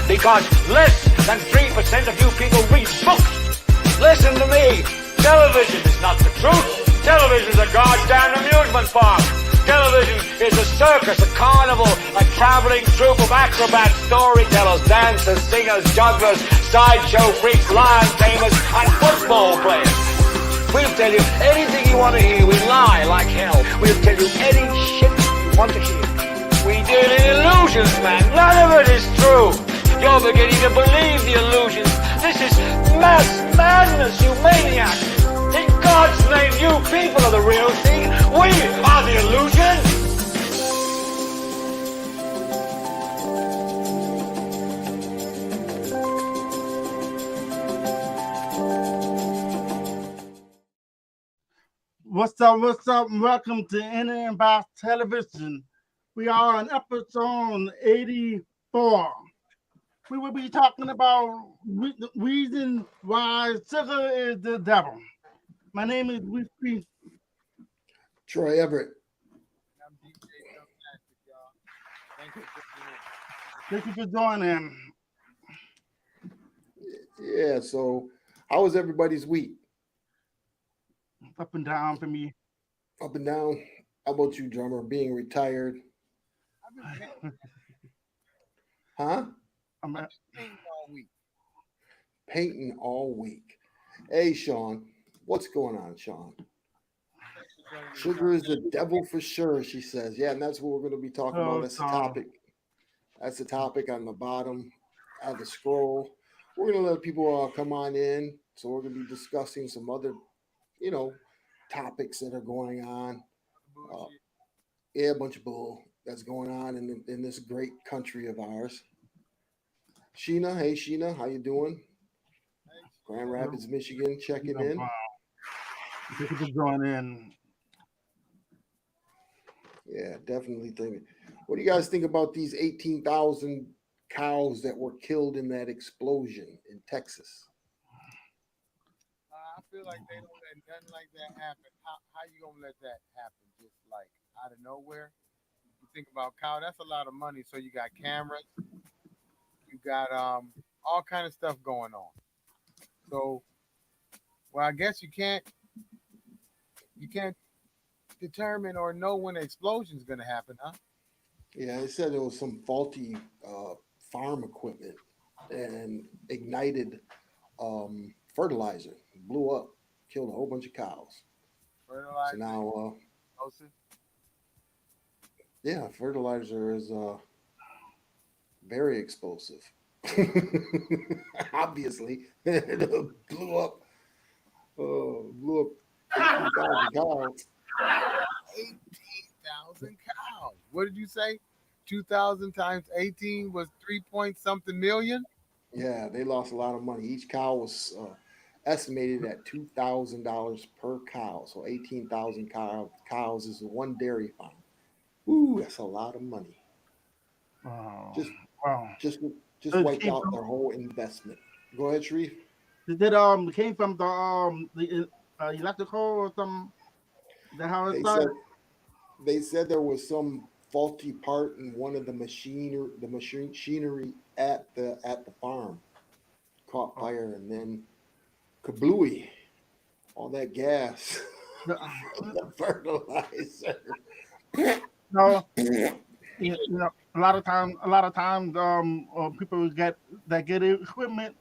because less than 3% of you people read books. Listen to me. Television is not the truth. Television is a goddamn amusement park. Television is a circus, a carnival, a traveling troupe of acrobats, storytellers, dancers, singers, jugglers, sideshow freaks, lion tamers, and football players. We'll tell you anything you want to hear. We lie like hell. We'll tell you any shit you want to hear. We deal in illusions, man. None of it is true. You're beginning to believe the illusions. This is mass madness, you maniac. In God's name, you people are the real thing. We are the illusion. What's up? What's up? Welcome to Idiotbox Television. We are on episode 84. We will be talking about the reason why sugar is the devil. My name is Whiskey. Troy Everett. Thank you for joining. Yeah, so how was everybody's week? Up and down for me. Up and down? How about you, drummer, being retired? Huh? I'm painting all week. Painting all week. Hey, Sean. What's going on, Sean? Sugar is the devil for sure, she says. Yeah, and that's what we're going to be talking about. That's the topic. That's the topic on the bottom of the scroll. We're going to let people come on in. So we're going to be discussing some other, topics that are going on. Yeah, a bunch of bull that's going on in this great country of ours. Sheena, hey Sheena, how you doing? Grand Rapids, Michigan, checking in. Thank you for joining in. Yeah, definitely thinking. What do you guys think about these 18,000 cows that were killed in that explosion in Texas? I feel like they don't let nothing like that happen. How you gonna let that happen just like out of nowhere? You think about cow, that's a lot of money. So you got cameras, you got all kind of stuff going on. So, well, I guess you can't determine or know when an explosion is going to happen, huh? Yeah, it said there was some faulty farm equipment and ignited fertilizer, blew up, killed a whole bunch of cows. Fertilizer. So now, yeah, fertilizer is very explosive. Obviously, it blew up 18,000 cows. 18,000 cows. What did you say? 2,000 times 18 was 3-point-something million? Yeah, they lost a lot of money. Each cow was estimated at $2,000 per cow. So 18,000 cows is one dairy farm. Ooh, that's a lot of money. Just wiped out their whole investment. Go ahead, Sharif. It came from the electrical or something? Is that how it started? They said there was some faulty part in one of the machinery at the farm caught fire, and then kablooey, all that gas, the fertilizer. No, a lot of times, people get equipment.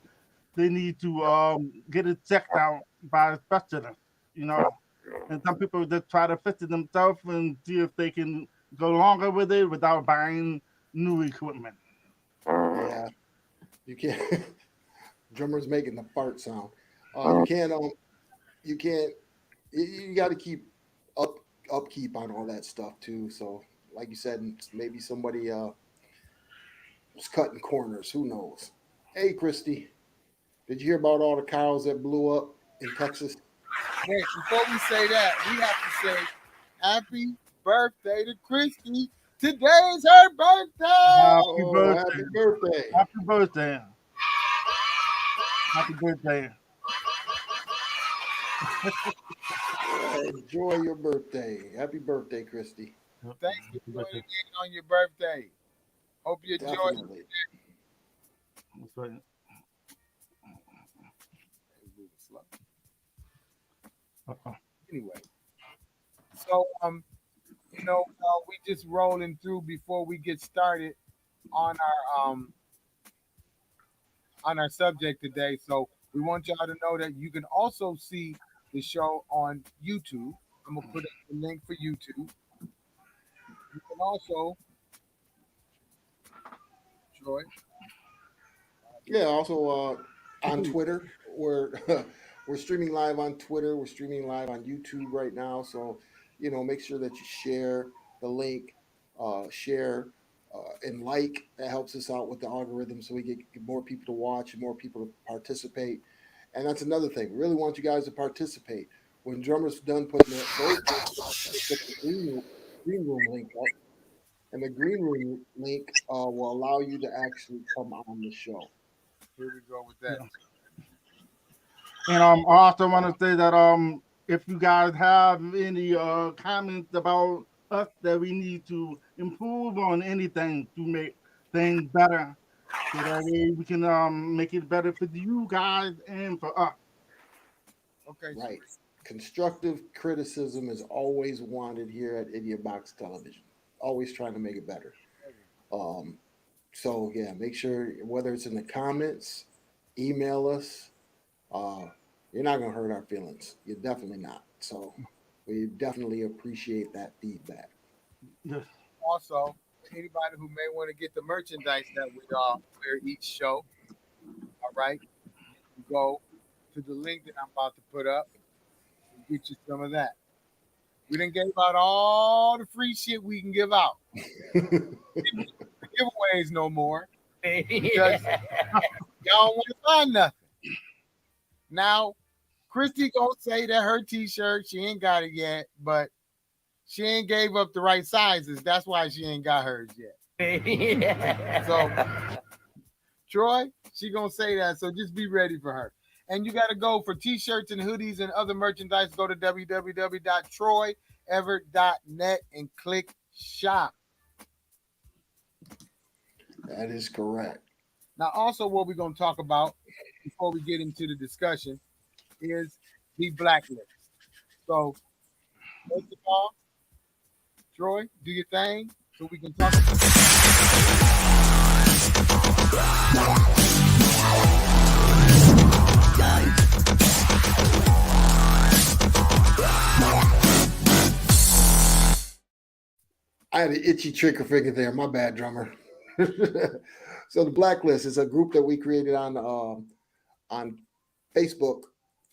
They need to get it checked out by a specialist, And some people just try to fix it themselves and see if they can go longer with it without buying new equipment. Yeah, you can't. Drummer's making the fart sound. You got to keep upkeep on all that stuff too. So, like you said, maybe somebody was cutting corners. Who knows? Hey, Christy, did you hear about all the cows that blew up in Texas? Wait, before we say that, we have to say happy birthday to Christy. Today's her birthday. Happy birthday. Happy birthday. Happy birthday. Happy birthday. Enjoy your birthday. Happy birthday, Christy. Thanks for joining in on your birthday. Hope you enjoy it. That's right. Uh-uh. Anyway, so we just rolling through before we get started on our subject today. So we want y'all to know that you can also see the show on YouTube. I'm gonna put up the link for YouTube. You can also, Troy. Yeah, also on Twitter. We're streaming live on Twitter. We're streaming live on YouTube right now. So, make sure that you share the link, share and like. That helps us out with the algorithm, so we get more people to watch and more people to participate. And that's another thing. We really want you guys to participate. When Drummer's done putting those, put the green room link up, and the green room link will allow you to actually come on the show. Here we go with that. Yeah. And I also want to say that if you guys have any comments about us that we need to improve on anything to make things better, so that way we can make it better for you guys and for us. Okay. Right. Constructive criticism is always wanted here at Idiotbox Television. Always trying to make it better. So yeah, make sure whether it's in the comments, email us. You're not gonna hurt our feelings. You're definitely not. So we definitely appreciate that feedback. Yes. Also, anybody who may want to get the merchandise that we wear each show, all right, you go to the link that I'm about to put up and get you some of that. We done gave out all the free shit we can give out. Giveaways no more because y'all want to find nothing. Now, Christy gonna say that her T-shirt she ain't got it yet, but she ain't gave up the right sizes. That's why she ain't got hers yet. So, Troy, she gonna say that. So just be ready for her. And you got to go for T-shirts and hoodies and other merchandise. Go to www.troyever.net and click shop. That is correct. Now, also, what we're gonna talk about before we get into the discussion is the blacklist. So, first of all, Troy, do your thing so we can talk. I had an itchy trigger finger there. My bad, Drummer. So the Blacklist is a group that we created on Facebook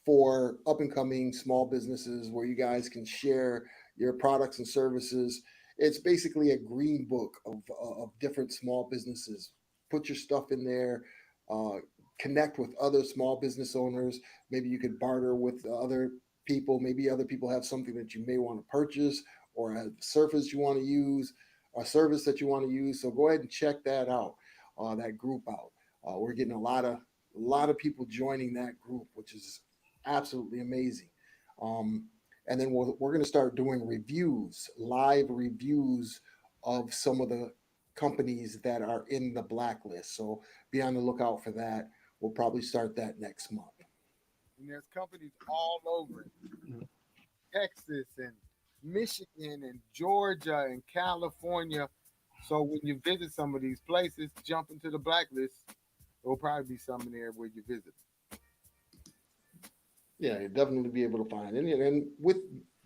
for up and coming small businesses where you guys can share your products and services. It's basically a green book of different small businesses. Put your stuff in there, connect with other small business owners. Maybe you could barter with other people. Maybe other people have something that you may want to purchase or a surface you want to use, a service that you want to use. So go ahead and check that out, that group out. We're getting a lot of people joining that group, which is absolutely amazing. And then we're going to start doing live reviews of some of the companies that are in the blacklist. So be on the lookout for that. We'll probably start that next month. And there's companies all over Texas and Michigan and Georgia and California. So when you visit some of these places, jump into the blacklist. There'll probably be some in there where you visit. Yeah, you'll definitely be able to find it. And with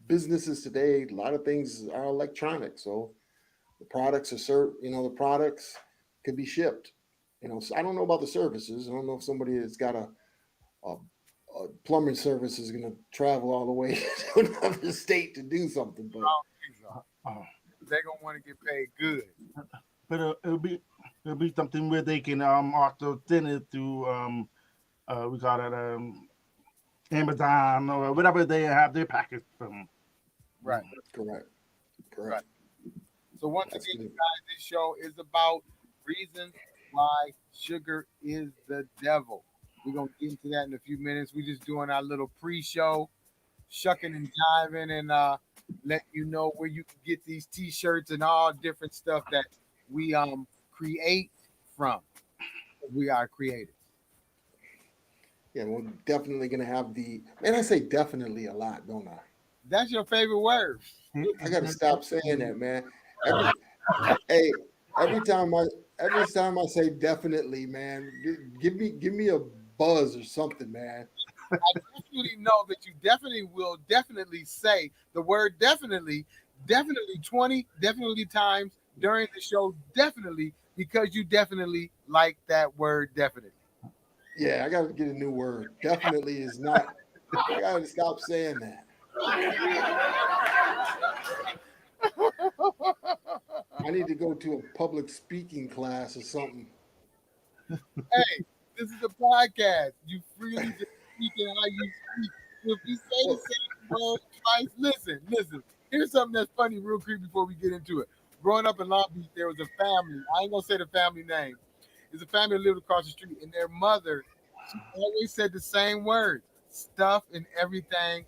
businesses today, a lot of things are electronic. So the products the products could be shipped. So I don't know about the services. I don't know if somebody that's got a plumbing service is going to travel all the way to another state to do something. But they're going to want to get paid good. But it'll be something where they can also send it to we call it Amazon or whatever they have their package from. Right. Correct. Right. So once again, guys, this show is about reasons why sugar is the devil. We're going to get into that in a few minutes. We're just doing our little pre-show, shucking and jiving, and letting you know where you can get these T-shirts and all different stuff that we create from. We are creators. Yeah, we're definitely gonna have the man. I say definitely a lot, don't I? That's your favorite word. I gotta stop saying that, man. Every hey, every time I say definitely, man, give me a buzz or something, man. I definitely know that you definitely will definitely say the word definitely 20, definitely times during the show, definitely, because you definitely like that word definitely. Yeah, I gotta get a new word. Definitely is not. I gotta stop saying that. I need to go to a public speaking class or something. Hey, this is a podcast. You freely just speak in how you speak. If you say the Well, same word twice, listen. Here's something that's funny, real quick, before we get into it. Growing up in Long Beach, there was a family. I ain't gonna say the family name. It's a family that lived across the street, and their mother, she always said the same words: stuff and everything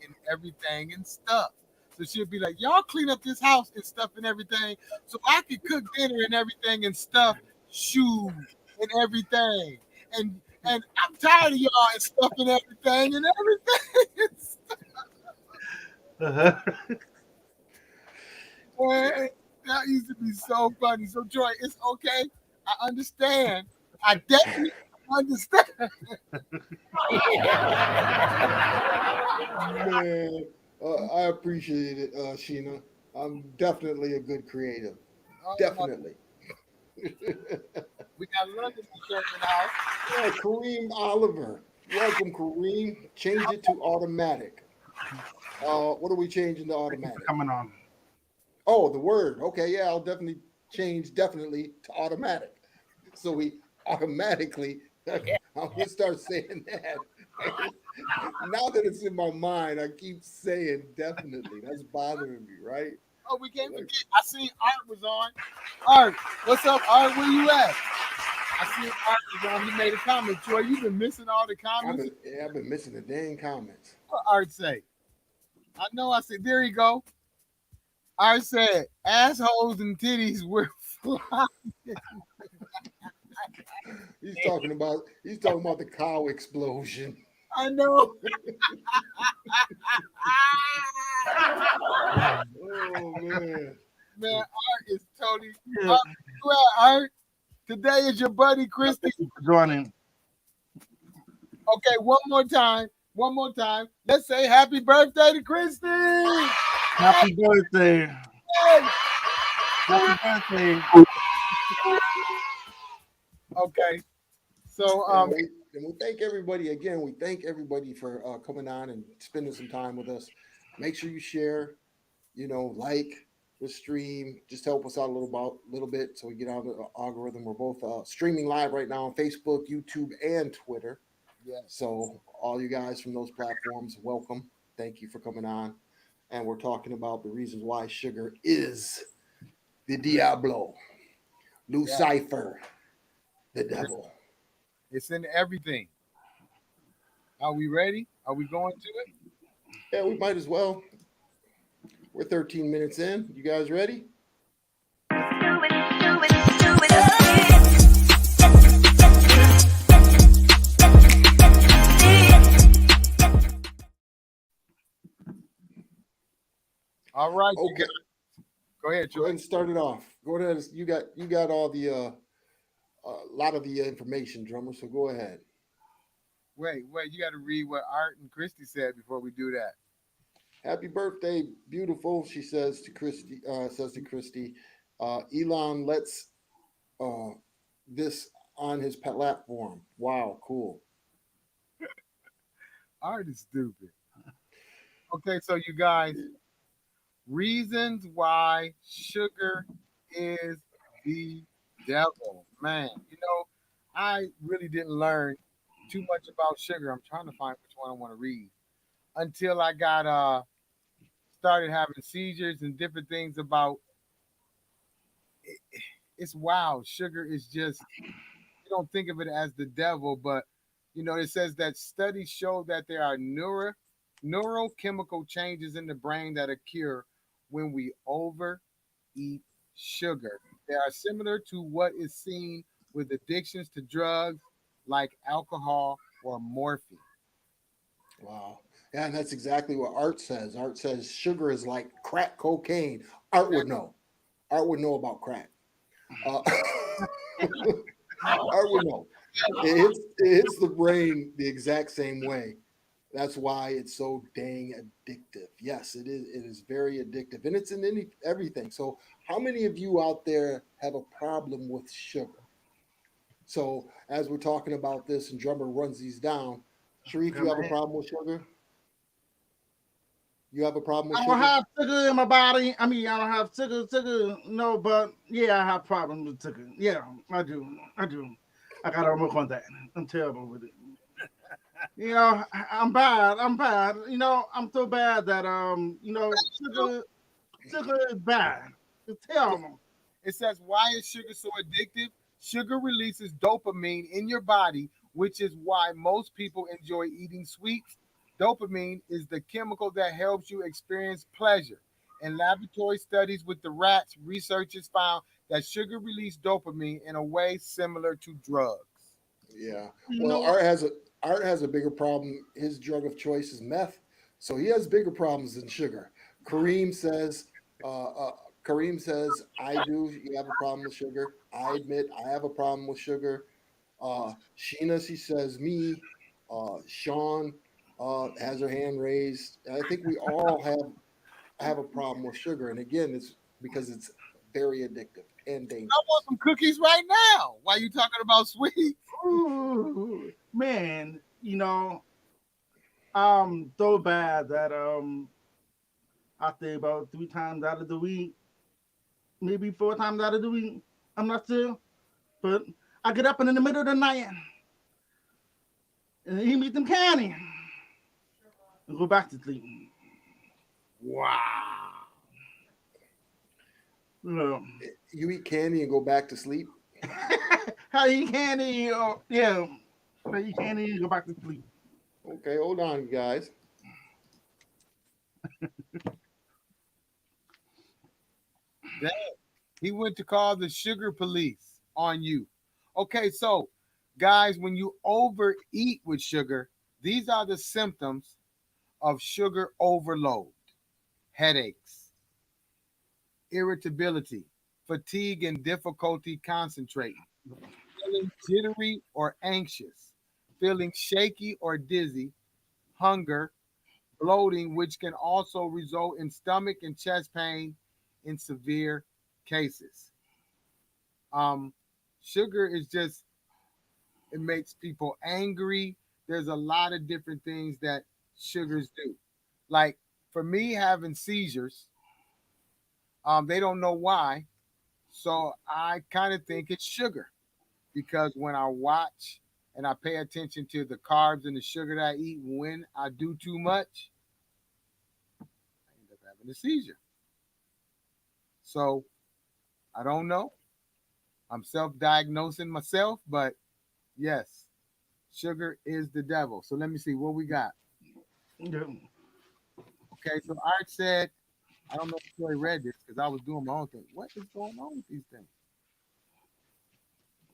and stuff. So she'd be like, "Y'all clean up this house and stuff and everything, so I could cook dinner and everything and stuff, shoes and everything. And I'm tired of y'all and stuff and everything and everything." Uh-huh. Man, that used to be so funny. So Joy, it's okay. I understand. I definitely understand. man, I appreciate it, Sheena. I'm definitely a good creative. Oh my, Definitely. we got London in the house. Yeah, Kareem Oliver. Welcome, Kareem. Change it to automatic. What are we changing to Thank you for automatic? coming on. Oh, the word. Okay, yeah, I'll definitely change definitely to automatic. So we automatically, I'm gonna start saying that. Now that it's in my mind, I keep saying definitely. That's bothering me, right? Oh, we can't Like, forget. I seen Art was on. Art, what's up, Art? Where you at? I seen Art was on. He made a comment. Joy, you've been missing all the comments. I've been missing the dang comments. What Art say? I know. I said, there you go. Art said, assholes and titties were flying. He's talking about the cow explosion. I know. Oh man. Man, Art is totally. Yeah. Art, where you at, Art? Today is your buddy Christy. Thank you for joining. Okay, one more time. One more time. Let's say happy birthday to Christy. Happy birthday. Hey. Happy birthday. Okay. So And we thank everybody again. We thank everybody for coming on and spending some time with us. Make sure you share, like the stream. Just help us out little bit so we get on the algorithm. We're both streaming live right now on Facebook, YouTube, and Twitter. yes. So all you guys from those platforms, welcome. Thank you for coming on. And we're talking about the reasons why sugar is the Diablo, Lucifer, the devil. It's in everything. Are we ready? Are we going to it? Yeah, we might as well. We're 13 minutes in. You guys ready? All right. Okay. Go ahead, Go ahead Joy. and start it off. Go ahead. You got all the a lot of the information, drummer. So go ahead. Wait. You got to read what Art and Christy said before we do that. Happy birthday, beautiful. She says to Christy. Elon lets uh, this on his platform. Wow, cool. Art is stupid. Okay, so you guys, reasons why sugar is the devil. Man, I really didn't learn too much about sugar. I'm trying to find which one I want to read until I got started having seizures and different things about it's wild. Sugar is just you don't think of it as the devil, but it says that studies show that there are neurochemical changes in the brain that occur when we overeat sugar. They are similar to what is seen with addictions to drugs like alcohol or morphine. Wow. Yeah, and that's exactly what Art says. Art says sugar is like crack cocaine. Art would know. Art would know about crack. Uh, Art would know. It hits the brain the exact same way. That's why it's so dang addictive. Yes, it is. It is very addictive, and it's in everything. So, how many of you out there have a problem with sugar? So, as we're talking about this, and Drummer runs these down, Sharif, you have a problem with sugar? You have a problem with I don't sugar? have sugar in my body. I mean, I don't have sugar. No, but yeah, I have problems with sugar. Yeah, I do. I gotta work on that. I'm terrible with it. I'm bad. I'm so bad that sugar is bad. It's terrible. It says, why is sugar so addictive? Sugar releases dopamine in your body, which is why most people enjoy eating sweets. Dopamine is the chemical that helps you experience pleasure. In laboratory studies with the rats, researchers found that sugar released dopamine in a way similar to drugs. Yeah. You Well, know what? Art has a bigger problem. His drug of choice is meth, so he has bigger problems than sugar. Kareem says, uh, uh, Kareem says, I do. You have a problem with sugar. I admit I have a problem with sugar. Sheena, she says me. Sean has her hand raised. I think we all have a problem with sugar, and again, it's because it's very addictive and I dangerous. want some cookies right now. Why you talking about sweets? Ooh, man, I'm so bad that I say about 3 times out of the week, maybe 4 times out of the week. I'm not sure, but I get up in the middle of the night and eat me some candy and go back to sleep. Wow. Yeah. You eat candy and go back to sleep. How you candy? Yeah, how you candy and go back to sleep. Okay, hold on, you guys. Damn. He went to call the sugar police on you. Okay, so guys, when you overeat with sugar, these are the symptoms of sugar overload: headaches, irritability, fatigue, and difficulty concentrating, feeling jittery or anxious, feeling shaky or dizzy, hunger, bloating, which can also result in stomach and chest pain in severe cases. Um, Sugar is just, it makes people angry. There's a lot of different things that sugars do. Like for me, having seizures, they don't know why. So I kind of think it's sugar because when I watch and I pay attention to the carbs and the sugar that I eat, when I do too much, I end up having a seizure. So I don't know. I'm self diagnosing myself, but yes, sugar is the devil. So let me see what we got. Yeah. Okay, so Art said, I don't know if Troy read this because I was doing my own thing. What is going on with these things?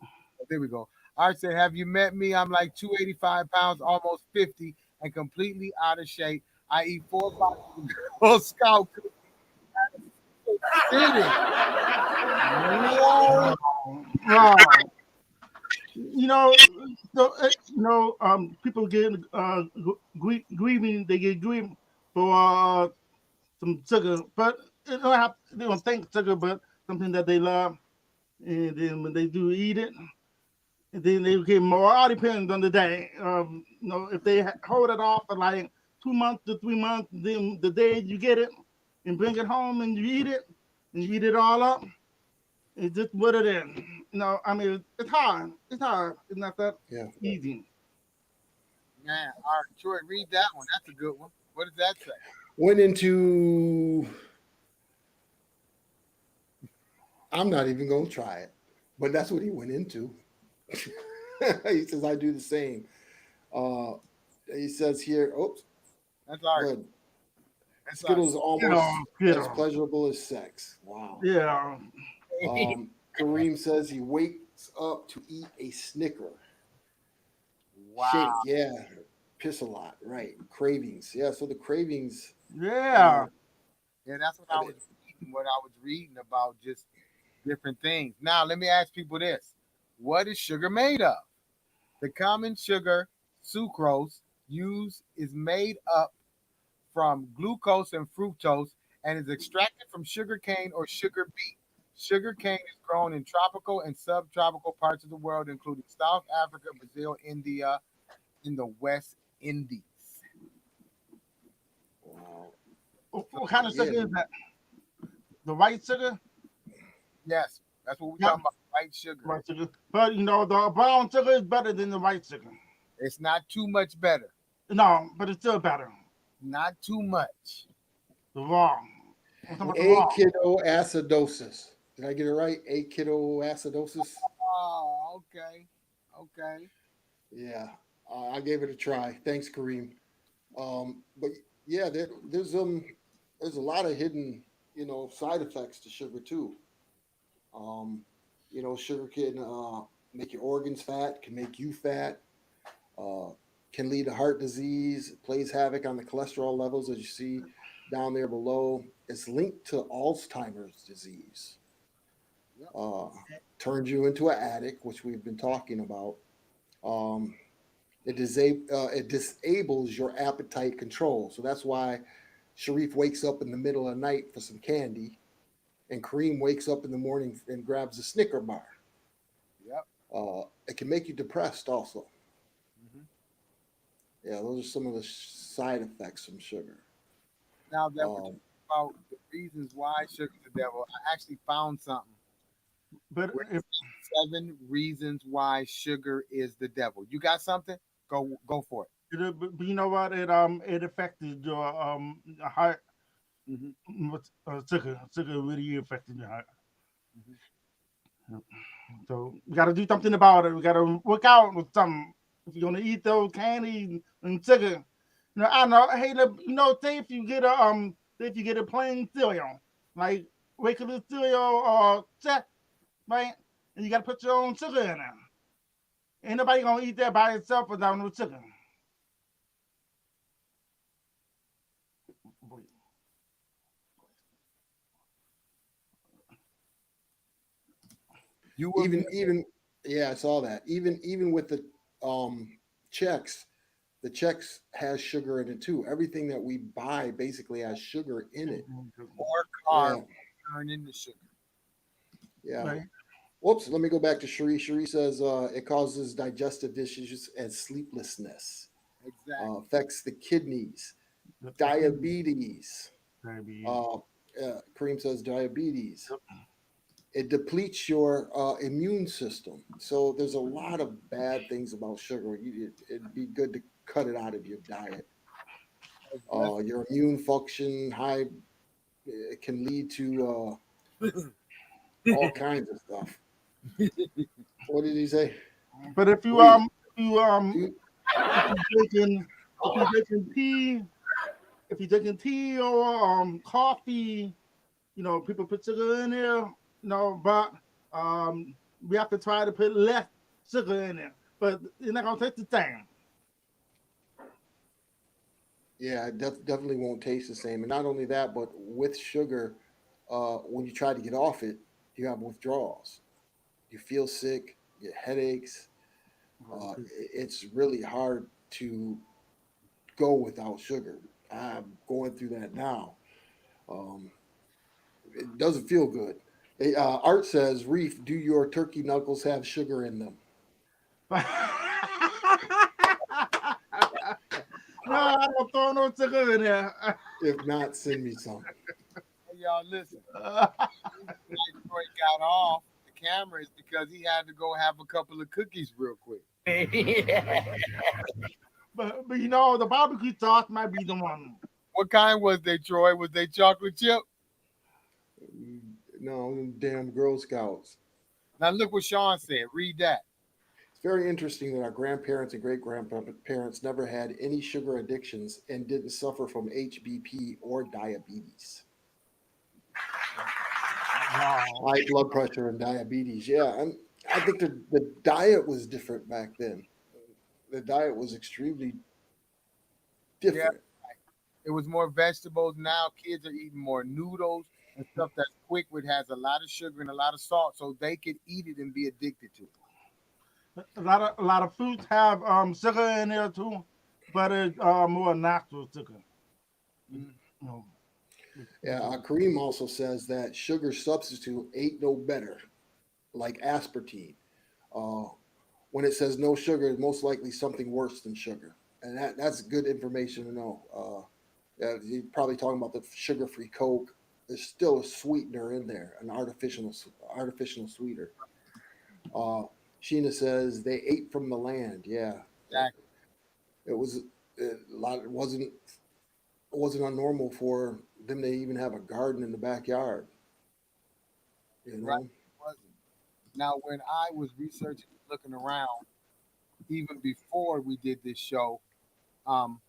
Oh, there we go. Art said, have you met me? I'm like 285 pounds, almost 50, and completely out of shape. I eat 4 boxes of Girl Scout cookies sitting. Whoa. Wow. you know, people get grieving. They get grieving for some sugar, but they don't think sugar, but something that they love. And then when they do eat it, and then they get more. All depends on the day. If they hold it off for like 2 months to 3 months, then the day you get it and bring it home and you eat it all up. It's just what it is. I mean, it's hard. It's hard. It's not that Yeah. easy. Man, Art, Troy, read that one. That's a good one. What does that say? Went into. I'm not even going to try it, but that's what he went into. He says, I do the same. Uh, he says here, oops, That's Art. good. That's Art. Skittles almost Yeah. as pleasurable as sex. Wow. Yeah. Kareem says he wakes up to eat a Snicker. Wow. Shake, yeah. Piss a lot, right? Cravings, yeah. So the cravings, Yeah. Yeah, that's what I I mean, was reading about, just different things. Now, let me ask people this: what is sugar made of? The common sugar, sucrose, used is made up from glucose and fructose and is extracted from sugar cane or sugar beet. Sugar cane is grown in tropical and subtropical parts of the world, including South Africa, Brazil, India, in the West Indies. wow, What kind of yeah, sugar is that? The white sugar? Yes, that's what we're Yep. talking about, white sugar. White sugar. But the brown sugar is better than the white sugar. It's not too much better. No, but it's still better. Not too much. The raw. I'm talking about the raw. aketoacidosis. Did I get it right? Aketoacidosis. Oh, okay. Okay. Yeah, I gave it a try. Thanks, Kareem. But yeah, there's a lot of hidden side effects to sugar too. Um, sugar can make your organs fat, can make you fat, uh, can lead to heart disease. It plays havoc on the cholesterol levels, as you see down there below. It's linked to Alzheimer's disease. Yep. Turns you into an addict, which we've been talking about. Um, it disables your appetite control. So that's why Sharif wakes up in the middle of the night for some candy, and Kareem wakes up in the morning and grabs a Snicker bar. Yep. It can make you depressed also. Hmm. Yeah, those are some of the side effects from sugar. Now that we're Um, talking about the reasons why sugar's the devil, I actually found something But where if it says 7 reasons why sugar is the devil. You got something? Go for but you know what, it affected your heart. it. Hmm. Sugar really affected your heart. Hmm. So we got to do something about it. We got to work out with something. If you're gonna eat those candy and sugar, I know. Hey, say if you get a plain cereal, like regular cereal or check, right, and you got to put your own sugar in there. Ain't nobody gonna eat that by itself without no sugar. You were even yeah, I saw that. Even with the um, checks, the checks has sugar in it too. Everything that we buy basically has sugar in it. more Yeah, carbs turn into sugar. yeah. Right. Whoops, let me go back to Cherie. Cherie says it causes digestive issues and sleeplessness, Exactly. affects the kidneys, That's the kidney. diabetes. Diabetes. Kareem says diabetes. It depletes your immune system. So there's a lot of bad things about sugar. It'd be good to cut it out of your diet. That's Your immune function high, it can lead to all kinds of stuff. What did he say? But if you Wait, if you dude, if you drinking if you drinking tea if you're drinking tea or coffee, people put sugar in there, but we have to try to put less sugar in there. But you're not gonna taste the same. yeah, it definitely won't taste the same. And not only that, but with sugar, when you try to get off it, you have withdrawals. You feel sick, you get headaches. It's really hard to go without sugar. I'm going through that now. Um, it doesn't feel good. Art says, Reef, do your turkey knuckles have sugar in them? No, I don't throw no sugar in there. If not, send me some. Hey, y'all listen. Troy got off the camera is because he had to go have a couple of cookies real quick. but the barbecue sauce might be the one. What kind was they, Troy? Was they chocolate chip? No, them damn Girl Scouts. Now look what Sean said. Read that. It's very interesting that our grandparents and great grandparents never had any sugar addictions and didn't suffer from HBP or diabetes. Wow. High blood pressure and diabetes. Yeah, I think the diet was different back then. The diet was extremely Yeah, different. it was more vegetables. Now kids are eating more noodles and stuff that's quick, which has a lot of sugar and a lot of salt, so they could eat it and be addicted to it. A lot of fruits have sugar in there too, but it's more natural sugar. Mm. You know, Yeah, Kareem also says that sugar substitute ain't no better, like aspartame. Uh, when it says no sugar, it's most likely something worse than sugar, and that's good information to know. Yeah, you're probably talking about the sugar-free Coke. There's still a sweetener in there, an artificial sweetener. Uh, Sheena says they ate from the land. Yeah, Exactly. it was a lot. It wasn't unnormal for them to even have a garden in the backyard. You Right? know. It wasn't. Now, when I was researching, looking around, even before we did this show, um,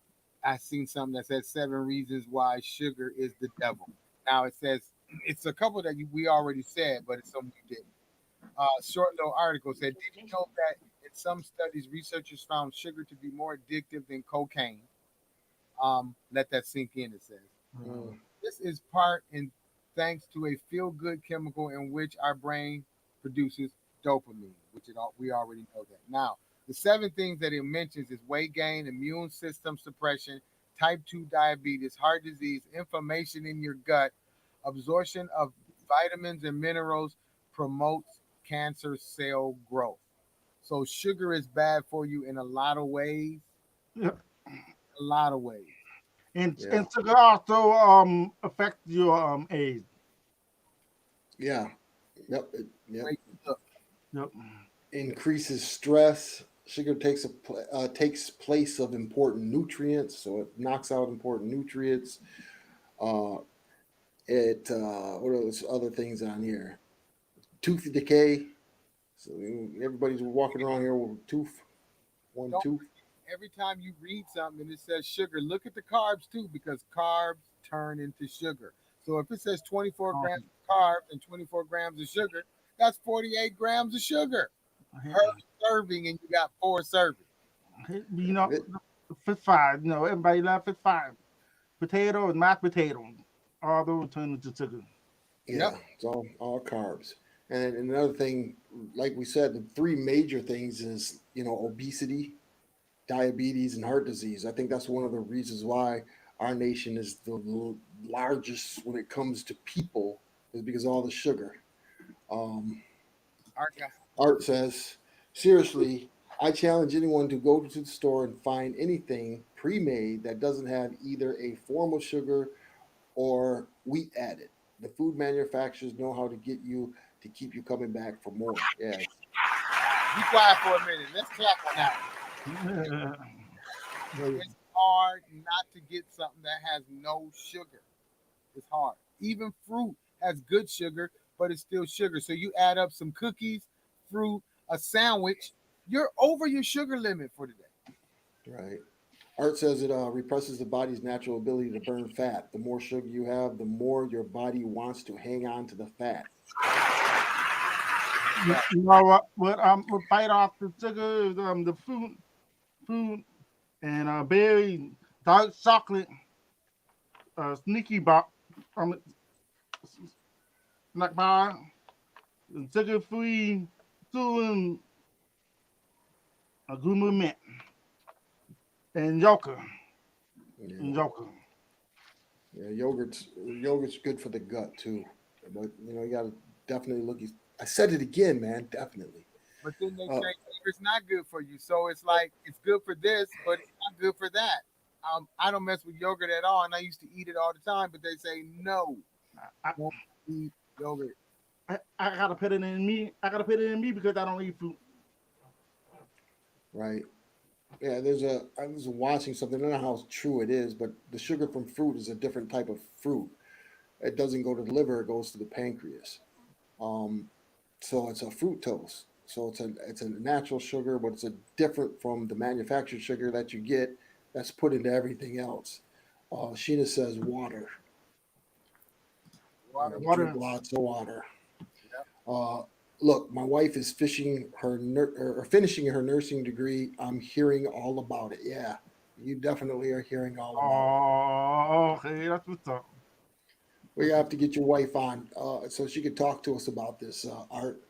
I seen something that said 7 reasons why sugar is the devil. Now it says it's a couple that we already said, but it's some we didn't. Short little article said, "Did you know that in some studies, researchers found sugar to be more addictive than cocaine?" Let that sink in. It says Mm, this is part in thanks to a feel-good chemical in which our brain produces dopamine, which we already know that. Now, the 7 things that it mentions is weight gain, immune system suppression, type 2 diabetes, heart disease, inflammation in your gut, absorption of vitamins and minerals, promotes cancer cell growth. So sugar is bad for you in a lot of ways. yeah. A lot of ways. And yeah, sugar also affect your age. yeah, yep. Wake up. Yep. Increases stress. Sugar takes place of important nutrients, so it knocks out important nutrients. Uh, it what are those other things on here? Tooth decay. So everybody's walking around here with a tooth, one Don't tooth. every time you read something and it says sugar, look at the carbs too, because carbs turn into sugar. So if it says 24 grams of carbs and 24 grams of sugar, that's 48 grams of sugar per serving, and you got 4 servings. You know, It, fish fry. You know, everybody love fish fry. Potato and mashed potato. All those turn into sugar. yeah, Yep. it's all carbs. And another thing, like we said, the three major things is obesity, diabetes, and heart disease. I think that's one of the reasons why our nation is the largest when it comes to people, is because of all the sugar. Um, Our guy. Art says, seriously, I challenge anyone to go to the store and find anything pre-made that doesn't have either a form of sugar or wheat added. The food manufacturers know how to get you to keep you coming back for more. Yeah, Be quiet for a minute. Let's clap on that one. It's hard not to get something that has no sugar. It's hard. Even fruit has good sugar, but it's still sugar. So you add up some cookies, fruit, a sandwich, you're over your sugar limit for today. right. Art says it represses the body's natural ability to burn fat. The more sugar you have, the more your body wants to hang on to the fat. You know what fight off the sugar is the food and berry, dark chocolate, sneaky bar, um, snack bar, sugar free, and a gourmet mint, and Yeah, and yogurt. yeah. Yogurt's good for the gut too, but you got to definitely look. I said it again, man. Definitely. But then they Uh, say it's not good for you. So it's like it's good for this, but it's not good for that. I don't mess with yogurt at all, and I used to eat it all the time. But they say no, I, don't eat yogurt. I gotta put it in me. I gotta put it in me because I don't eat fruit. right. Yeah, I was watching something. I don't know how true it is, but the sugar from fruit is a different type of fruit. It doesn't go to the liver; it goes to the pancreas. Um, so it's a fructose. So it's a natural sugar, but it's a different from the manufactured sugar that you get that's put into everything else. Sheena says water. Water. Drink Water. lots of water. Yep. Uh, Look, my wife is finishing her nursing degree. I'm hearing all about it. Yeah, you definitely are hearing all about it. Oh, okay, that's what's up. We have to get your wife on so she could talk to us about this art,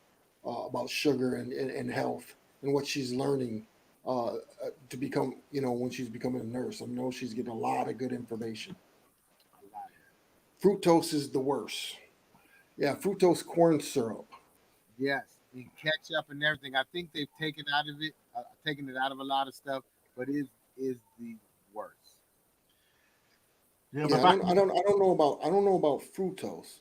about sugar and health and what she's learning to become, when she's becoming a nurse. I know she's getting a lot of good information. Fructose is the worst. Yeah, fructose corn syrup. Yes, and ketchup and everything. I think they've taken it out of a lot of stuff, but it is the worst. Yeah, Yeah, but back I don't know about fructose.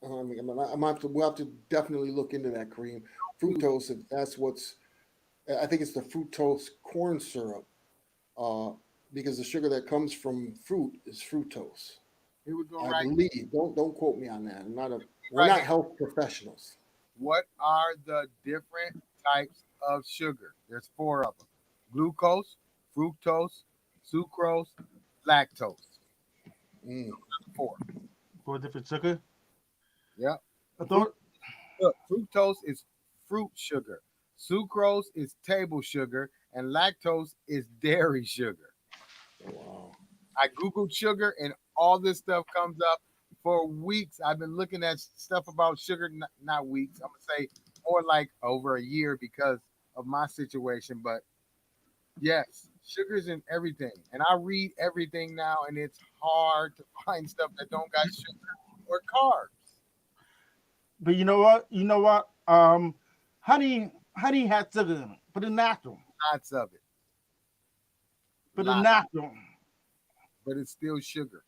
We'll have to definitely look into that cream. Fructose, if that's what's, I think it's the fructose corn syrup, uh, because the sugar that comes from fruit is fructose. Here we go I right, believe. Don't quote me on that. We're right not here. health professionals. What are the different types of sugar? There's four of them: glucose, fructose, sucrose, lactose. Mm. Four. for a different sugar. Yep. I Fruit, thought look, fructose is fruit sugar. Sucrose is table sugar, and lactose is dairy sugar. Wow. I googled sugar, and all this stuff comes up. For weeks, I've been looking at stuff about sugar. Not weeks. I'm gonna say more like over a year because of my situation. But yes, sugar's in everything, and I read everything now, and it's hard to find stuff that don't got sugar or carbs. but you know what? You know what? Honey has sugar in it, but it's natural. Lots of it, But it's lots, natural. but it's still sugar.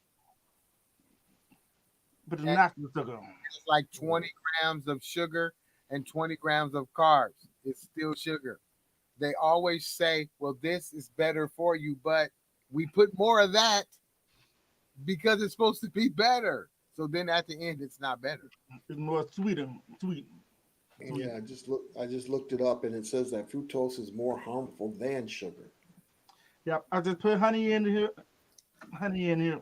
But it's And natural sugar. it's like 20 grams of sugar and 20 grams of carbs. It's still sugar. They always say, well, this is better for you, but we put more of that because it's supposed to be better. So then at the end, it's not better. It's more sweeter, sweet, sweet. Yeah, I just looked it up and it says that fructose is more harmful than sugar. Yep. I just put honey in here. Honey in here.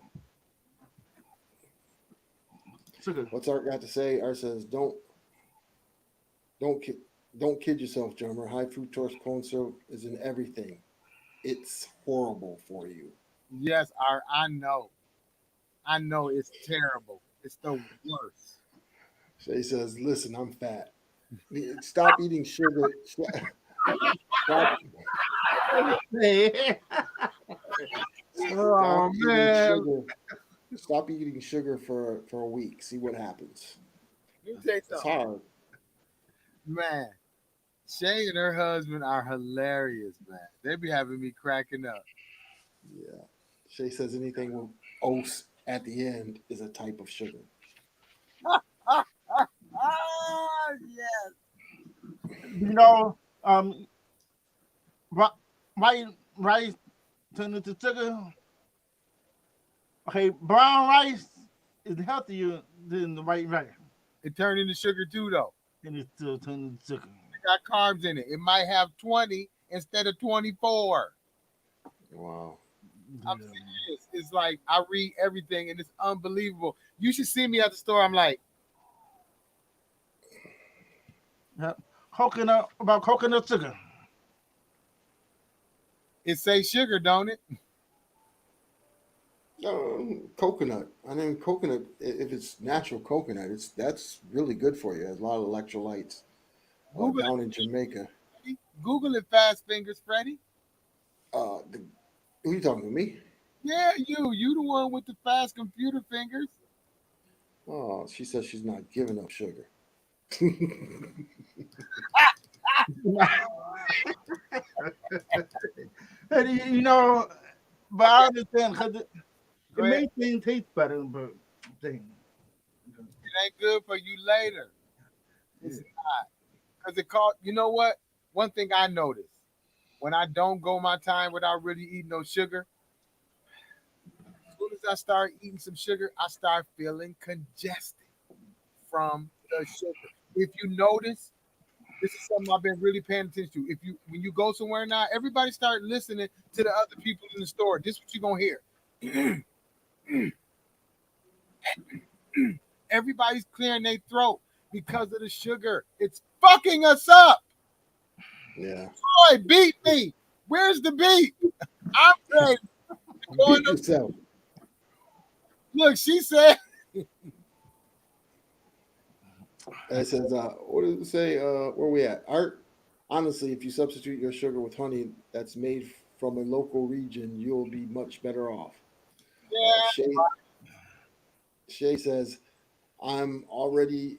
Sugar. What's Art got to say? Art says, don't ki- don't kid yourself, Drummer. High fructose corn syrup is in everything. It's horrible for you. Yes, I know. I know it's terrible. It's the worst. Shay says, listen, I'm fat. Stop eating sugar. Stop, Hey. stop Oh eating man. sugar. Stop eating sugar for a week. See what happens. Let me tell you It's something, hard. man. Shay and her husband are hilarious, man. They be having me cracking up. Yeah. Shay says anything with ose at the end is a type of sugar. Yes. You know, ri- rice turned into sugar. Okay, brown rice is healthier than the white rice, It turned into sugar too, though. and it's still turned into sugar. It got carbs in it. It might have 20 instead of 24. Wow. I'm Yeah. serious. It's like I read everything and it's unbelievable. You should see me at the store. I'm like, Yeah. Coconut sugar. it say sugar, don't it? Coconut. I mean, coconut. If it's natural coconut, that's really good for you. It has a lot of electrolytes. Google it, Down in Jamaica. Freddie. Google it, Fast Fingers, Freddie. The, who are you talking to me? Yeah, you the one with the fast computer fingers. Oh, she says she's not giving up sugar. And you know, but I understand because it Go ahead. makes things taste better, but thing. It ain't good for you later. It's not. Because it caught, you know what? One thing I noticed when I don't go my time without really eating no sugar, as soon as I start eating some sugar, I start feeling congested from the sugar. If you notice, this is something I've been really paying attention to. If you when you go somewhere now, everybody start listening to the other people in the store. This is what you're gonna hear. Everybody's clearing their throat because of the sugar. It's fucking us up. Yeah. Boy, beat me. Where's the beat? I'm ready. Beat yourself. Look, she said. It says, what does it say? Where we at? Art. Honestly, if you substitute your sugar with honey that's made from a local region, you'll be much better off. Yeah. Shay says, I'm already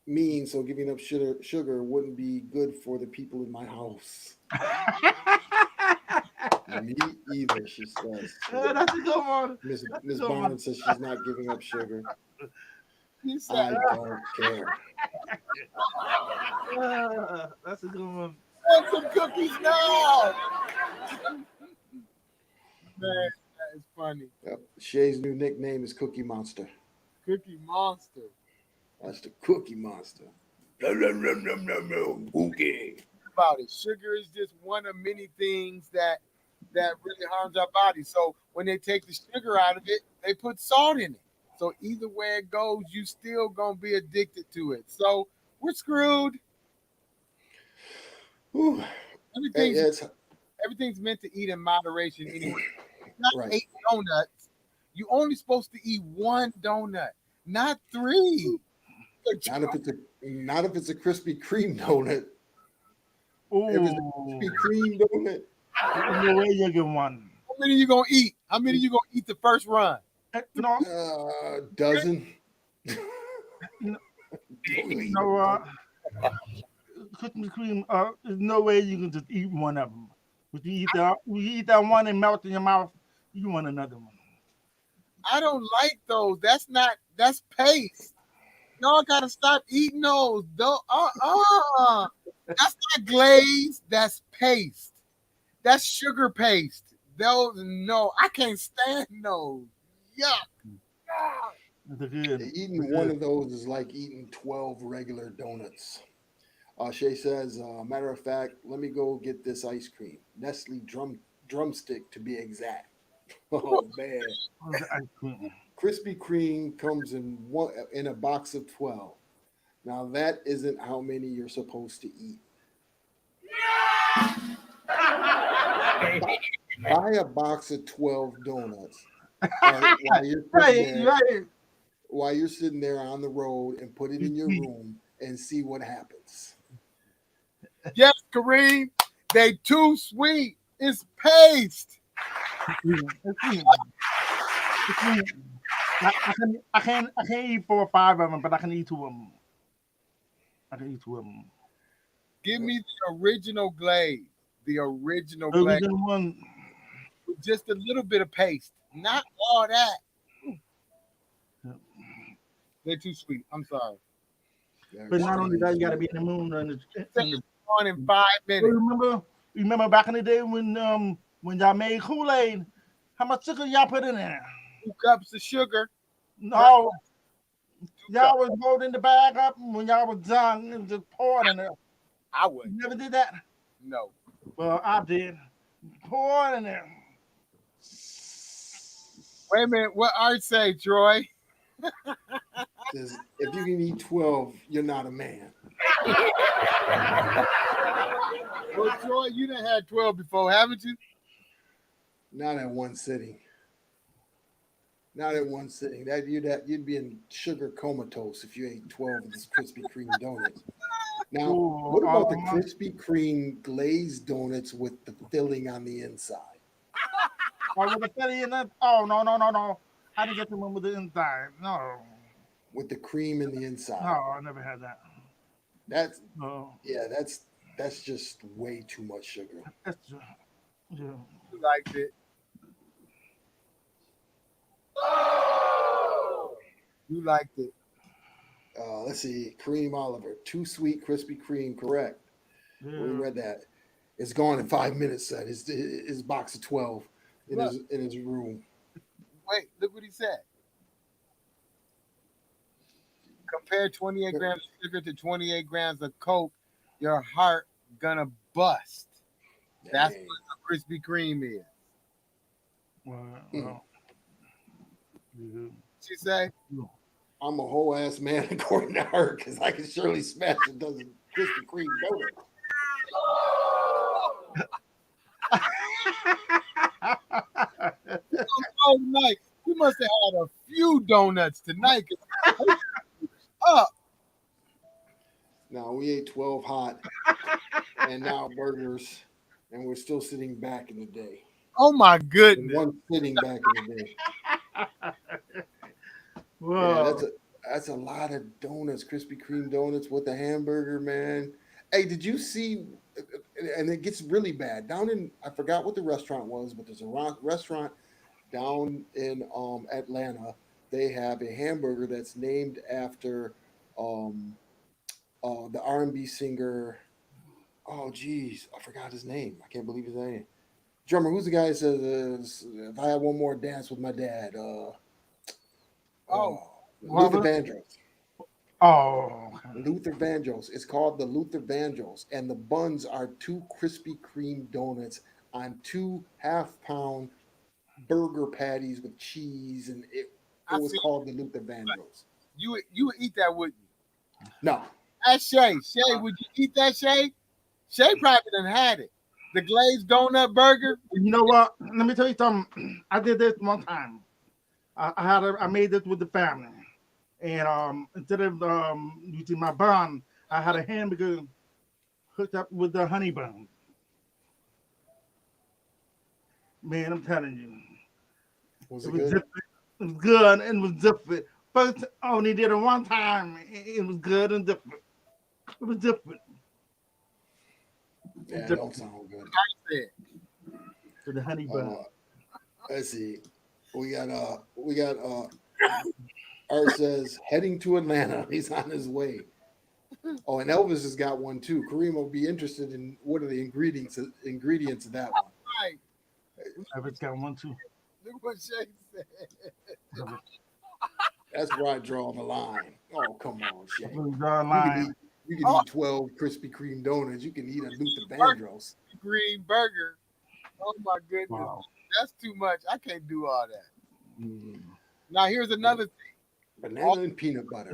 mean, so giving up sugar wouldn't be good for the people in my house. Me either, she says. That's a good one. Miss Barnes says she's not giving up sugar. I don't care. That's a good one. Want some cookies now? Man, that is funny. Yep. Shay's new nickname is Cookie Monster. Cookie Monster. That's the Cookie Monster. Cookie. About it. Sugar is just one of many things that really harms our body. So when they take the sugar out of it, they put salt in it. So either way it goes, you still gonna be addicted to it. So we're screwed. Ooh. Everything's meant to eat in moderation anyway. Not Right. 8 donuts. You only supposed to eat 1 donut, not 3. Not if it's a Krispy Kreme donut. Ooh. If it's a Krispy Kreme donut. No way you get one. How many you gonna eat? How many you gonna eat the first run? No. Dozen. Krispy Kreme. There's no way you can just eat one of them. If you eat that one and melt in your mouth, you want another one. I don't like those. That's paste. Y'all gotta stop eating those. That's not glaze. That's paste. That's sugar paste. Those, no, I can't stand those. Yuck. Eating one of those is like eating 12 regular donuts. Shay says, matter of fact, let me go get this ice cream. Nestle drumstick to be exact. Oh man. Krispy Kreme comes in a box of 12. Now that isn't how many you're supposed to eat. Buy a box of 12 donuts while you're sitting there on the road and put it in your room and see what happens. Yes, Kareem, they too sweet. It's paste. I can't eat 4 or 5 of them, but I can eat 2 of them. Give me the original glaze. The original one with just a little bit of paste, not all that. They're too sweet. I'm sorry. But not only that, you got to be in the mood. On in 5 minutes. Remember back in the day when y'all made Kool-Aid, how much sugar y'all put in there? 2 cups of sugar. No, y'all was holding the bag up when y'all was done and just poured in there. I would. You never did that? No. Well, I did. Pour in there. Wait a minute. What Art say, Troy? Says, if you can eat 12, you're not a man. Well, Troy, you done had 12 before, haven't you? Not at one sitting. Not at one sitting. You'd be in sugar comatose if you ate 12 of these Krispy Kreme donuts. Now, what about the Krispy Kreme glazed donuts with the filling on the inside? With the filling in it? Oh, no. I didn't get the one with the inside. No. With the cream in the inside. No, I never had that. That's just way too much sugar. You liked it. You liked it. Let's see. Kareem Oliver. Too sweet Krispy Kreme. Correct. Yeah. We read that. It's gone in 5 minutes, son. His box of 12 in his room. Wait, look what he said. Compare 28 grams of sugar to 28 grams of Coke, your heart gonna bust. That's what a Krispy Kreme is. Well, She say? I'm a whole ass man according to her because I can surely smash a dozen Krispy Kreme donuts. Oh, tonight you must have had a few donuts tonight. Up. Now we ate 12 hot and now burgers, and we're still sitting back in the day. Oh my And goodness. one sitting back in the day. Yeah, that's a lot of donuts, Krispy Kreme donuts with the hamburger, man. Hey, did you see? And it gets really bad down in. I forgot what the restaurant was, but there's a restaurant down in Atlanta. They have a hamburger that's named after um, the R&B singer. Oh, geez, I forgot his name. I can't believe his name. Drummer, who's the guy that says, "If I had one more dance with my dad"? Oh, Luther Vandross. Oh, Luther Vandross. It's called the Luther Vandross, and the buns are 2 Krispy Kreme donuts on 2 half-pound burger patties with cheese, and it was called the Luther Vandross. You would eat that, wouldn't you? No, That's Shay. Shay, would you eat that, Shay? Shay probably done had it. The glazed donut burger. you know what? Let me tell you something. I did this one time. I made this with the family, and instead of using my bun, I had a hamburger hooked up with the honey bun. Man, I'm telling you, was it it was good? different. It was good and it was different. First, I only did it one time. It was good and different. It was different. Yeah, it don't sound good. I said. To the honey bun. Let's see. We got Art says heading to Atlanta. He's on his way. Oh, and Elvis has got one too. Kareem will be interested in what are the ingredients of that one. Right. I've got one too. Look what Shay said. That's where I draw the line. Oh, come on, Shay. You can eat 12 Krispy Kreme donuts. You can eat a Luther Vandross. Green burger. Oh my goodness. Wow. That's too much. I can't do all that. Mm. Now here's another thing. Banana and peanut butter.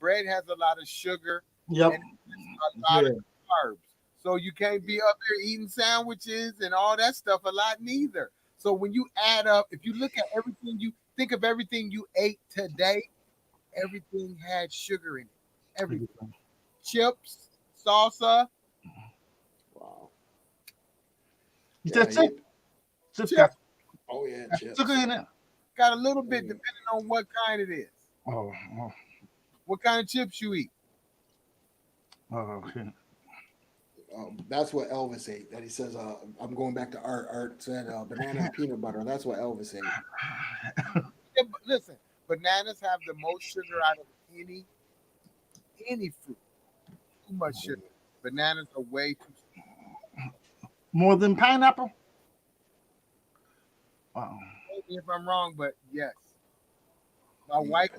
Bread has a lot of sugar. Yep. And a lot of carbs. So you can't be up there eating sandwiches and all that stuff a lot neither. So when you add up, if you look at everything, you think of everything you ate today, everything had sugar in it. Everything. Chips, salsa. Wow. You said chips. Oh yeah, chips. Sugar in it. Got a little bit depending on what kind it is. Oh. What kind of chips you eat? Oh, okay. That's what Elvis ate. That he says, I'm going back to Art. Art said banana and peanut butter. That's what Elvis ate. Yeah, but listen, bananas have the most sugar out of any fruit. Too much sugar. Bananas are way too sweet. More than pineapple? Wow. Maybe if I'm wrong, but yes. My wife,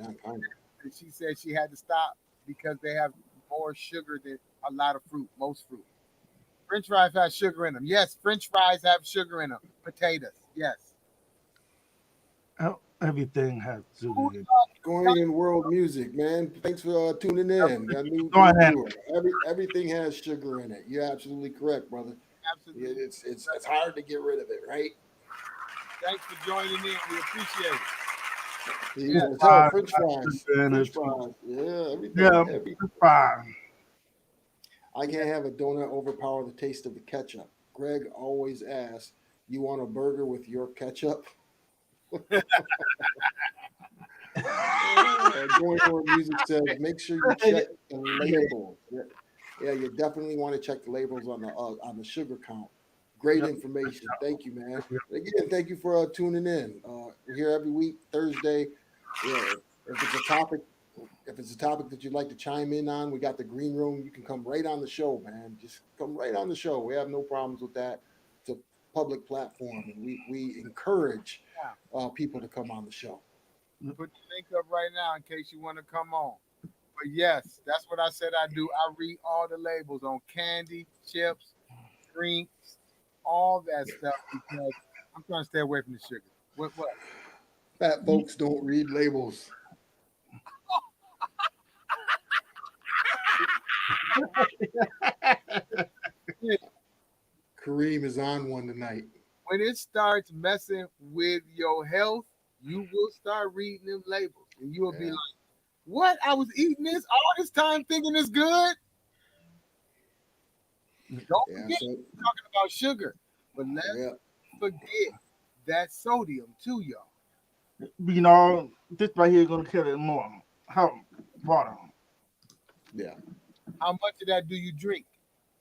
she said she had to stop because they have more sugar than a lot of fruit, most fruit. French fries have sugar in them. Yes, French fries have sugar in them. Potatoes, yes. Everything has sugar in it. Going in world music, man. Thanks for tuning in. Everything has sugar in it. You're absolutely correct, brother. Absolutely. It's hard to get rid of it, right? Thanks for joining in. We appreciate it. French fries. Yeah, everything. Everything. I can't have a donut overpower the taste of the ketchup. Greg always asks, "You want a burger with your ketchup?" Going on music says, make sure you check the labels. Yeah, you definitely want to check the labels on the sugar count. Great information. Thank you, man. Again, thank you for tuning in. We're here every week, Thursday. Yeah, if it's a topic that you'd like to chime in on, we got the green room. You can come right on the show, man. Just come right on the show. We have no problems with that. It's a public platform, and we encourage people to come on the show. Put the link up right now in case you want to come on. But yes, that's what I said I do. I read all the labels on candy, chips, drinks, all that stuff because I'm trying to stay away from the sugar. What? Fat folks don't read labels. Kareem is on one tonight. When it starts messing with your health, you will start reading them labels, and you will be like, "What? I was eating this all this time, thinking it's good." Don't forget, we're talking about sugar, but let's forget that sodium too, y'all. You know, this right here is gonna kill it more. How water? Yeah. How much of that do you drink?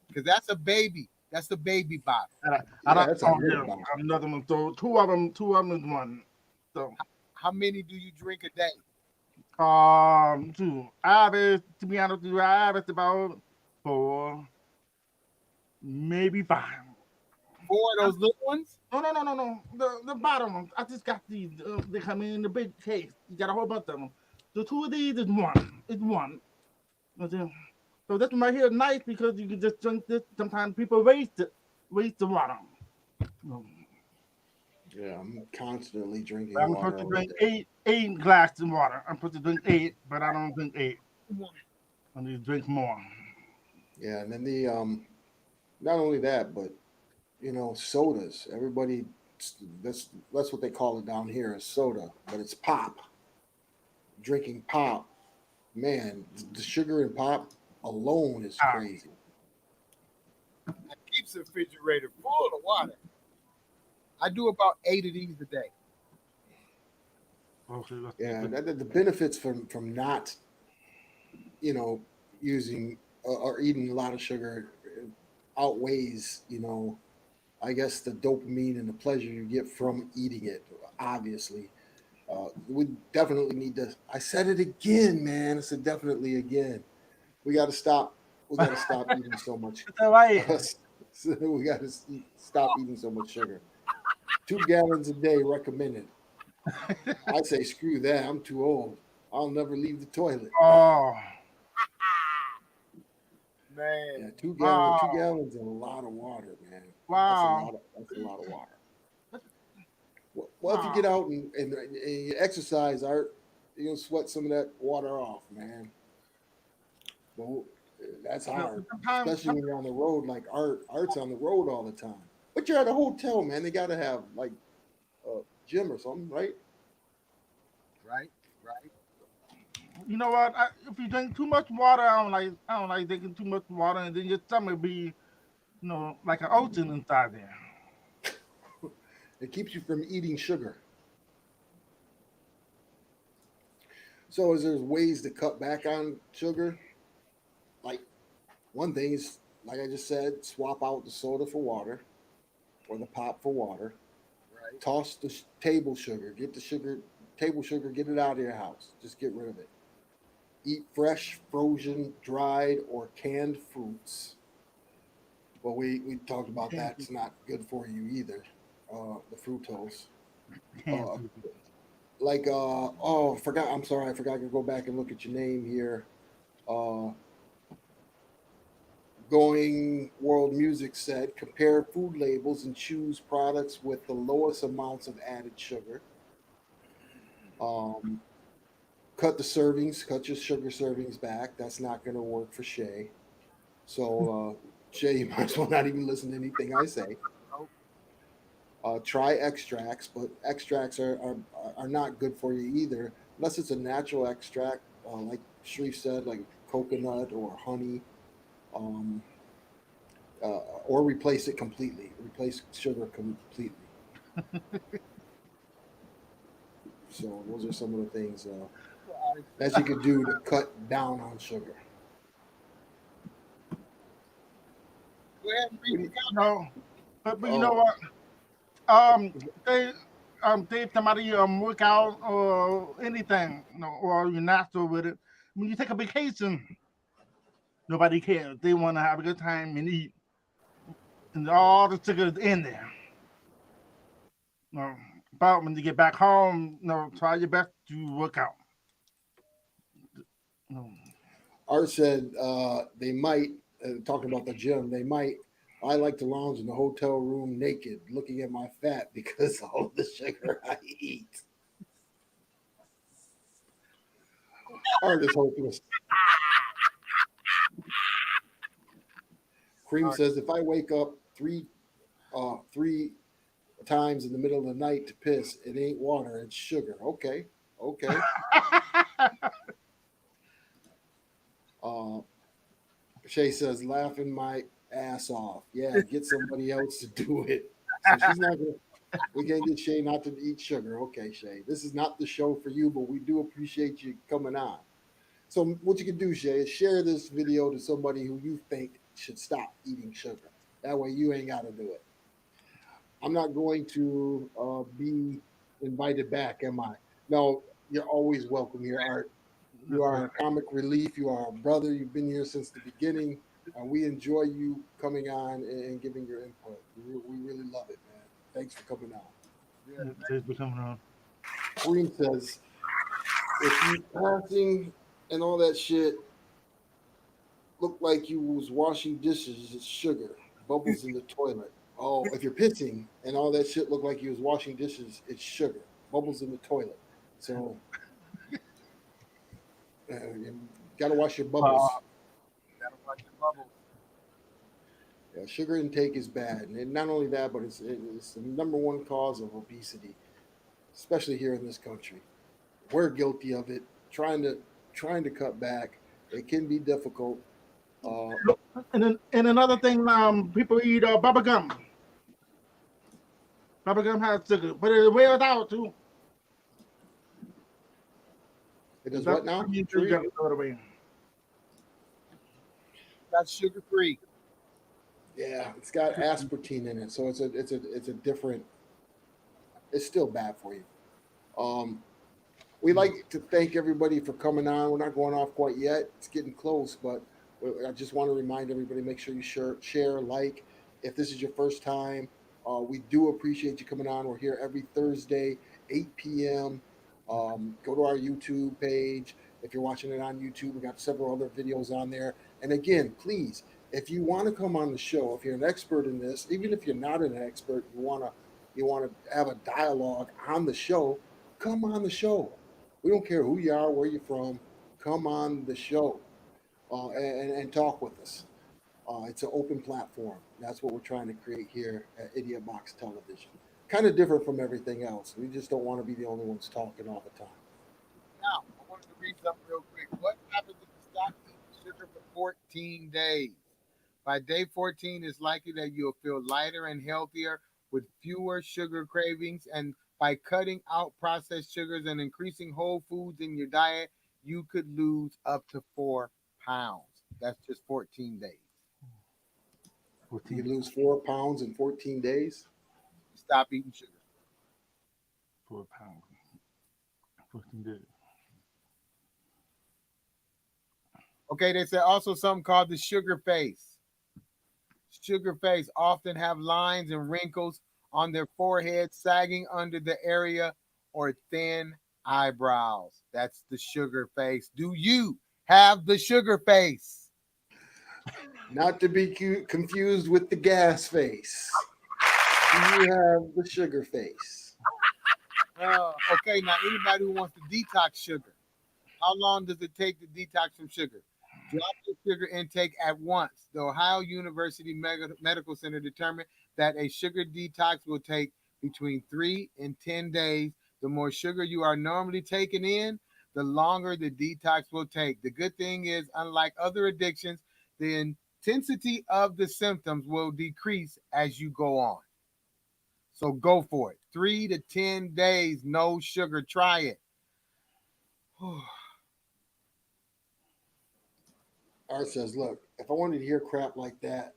Because that's a baby. That's the baby bottle. I don't. that's a Oh, big yeah, bottle. another one. So two of them is one. So How many do you drink a day? two. I average, to be honest with you, I average about 4, maybe 5. 4 of those little ones? No. The bottom ones. I just got these. They come in the big case. You got a whole bunch of them. The 2 of these is one. It's one. So this one right here is nice because you can just drink this. Sometimes people waste the water. Yeah, I'm constantly drinking I'm water. supposed to drink eight glasses of water. I'm supposed to drink 8, but I don't drink 8. I need to drink more. Yeah, and then the not only that, but sodas. Everybody, that's what they call it down here is soda, but it's pop. Drinking pop, man, the sugar in pop alone is crazy. It keeps the refrigerator full of water. I do about 8 of these a day. Yeah, the benefits from not, using or eating a lot of sugar outweighs, I guess the dopamine and the pleasure you get from eating it. Obviously, we definitely need to. I said it again, man. I said definitely again. We got to stop. We got to stop eating so much. All right. We got to stop eating so much sugar. 2 gallons a day recommended. I say screw that. I'm too old. I'll never leave the toilet. Oh. Man. Yeah, 2 gallons. 2 gallons is a lot of water, man. Wow. That's a lot of water. Well, if you get out and you exercise, Art, you'll sweat some of that water off, man. Well, that's hard, especially when you're on the road. Like Art's on the road all the time. But you're at a hotel, man. They got to have like a gym or something, right? Right. You know what? If you drink too much water, I don't like drinking too much water, and then your stomach be, like an ocean inside there. It keeps you from eating sugar. So, is there ways to cut back on sugar? Like, one thing is, like I just said, swap out the soda for water, or the pop for water. Right. Toss the table sugar. Get the table sugar. Get it out of your house. Just get rid of it. Eat fresh, frozen, dried, or canned fruits. Well, we talked about that. It's not good for you either. The fructose. Forgot. I'm sorry. I forgot to go back and look at your name here. Going World Music said, compare food labels and choose products with the lowest amounts of added sugar. Cut the servings, cut your sugar servings back. That's not going to work for Shay. So, Shay, you might as well not even listen to anything I say. Try extracts, but extracts are not good for you either, unless it's a natural extract, like Sharif said, like coconut or honey, or replace it completely. Replace sugar completely. So those are some of the things that you could do to cut down on sugar. Go ahead and read the No, but you know what? They somebody work out or anything, or you're natural with it. When you take a vacation, nobody cares. They want to have a good time and eat, and all the sugar is in there. But when you get back home, try your best to work out. Art said they might, talking about the gym, they might. I like to lounge in the hotel room naked, looking at my fat because of all the sugar I eat. Art is hopeless. Cream says, if I wake up three times in the middle of the night to piss, it ain't water, it's sugar. Okay. Shay says, laughing my ass off. Yeah, get somebody else to do it. So she's not gonna. We can't get Shay not to eat sugar. Okay, Shay, this is not the show for you, but we do appreciate you coming on. So what you can do, Shay, is share this video to somebody who you think should stop eating sugar. That way you ain't got to do it. I'm not going to be invited back, am I? No, you're always welcome here, Art. You are a comic relief. You are a brother. You've been here since the beginning. We enjoy you coming on and giving your input. We really love it, man. Thanks for coming on. Thanks for coming on. Green says, if you passing and all that shit look like you was washing dishes, it's sugar. Bubbles in the toilet. Oh, if you're pissing and all that shit look like you was washing dishes, it's sugar. Bubbles in the toilet. So you gotta wash your bubbles. Gotta watch your bubbles. Yeah, sugar intake is bad, and not only that, but it's the number one cause of obesity, especially here in this country. We're guilty of it. Trying to cut back. It can be difficult. And another thing, people eat bubble gum. Bubble gum has sugar, but it wears out too. It does what now? That's sugar free. Yeah, it's got aspartame in it, so it's a different. It's still bad for you. We like to thank everybody for coming on. We're not going off quite yet. It's getting close, but I just want to remind everybody, make sure you share, like. If this is your first time, we do appreciate you coming on. We're here every Thursday, 8 p.m. Go to our YouTube page. If you're watching it on YouTube, we got several other videos on there. And again, please, if you want to come on the show, if you're an expert in this, even if you're not an expert, you want to have a dialogue on the show, come on the show. We don't care who you are, where you're from. Come on the show and talk with us. It's an open platform. That's what we're trying to create here at Idiotbox Television. Kind of different from everything else. We just don't want to be the only ones talking all the time. Now, I wanted to read something real quick. What happens if you stop eating sugar for 14 days? By day 14, it's likely that you'll feel lighter and healthier with fewer sugar cravings. And by cutting out processed sugars and increasing whole foods in your diet, you could lose up to 4 pounds. That's just 14 days. You lose 4 pounds in 14 days? Stop eating sugar. 4 pounds. 14 days. Okay, they said also something called the sugar face. Sugar face often have lines and wrinkles on their forehead, sagging under the area, or thin eyebrows. That's the sugar face. Do you have the sugar face? Not to be confused with the gas face. Do you have the sugar face? Okay, now anybody who wants to detox sugar, how long does it take to detox from sugar? Drop your sugar intake at once. The Ohio University Medical Center determined that a sugar detox will take between 3 and 10 days. The more sugar you are normally taking in, the longer the detox will take. The good thing is, unlike other addictions, the intensity of the symptoms will decrease as you go on. So go for it. 3 to 10 days, no sugar. Try it. Art says, look, if I wanted to hear crap like that,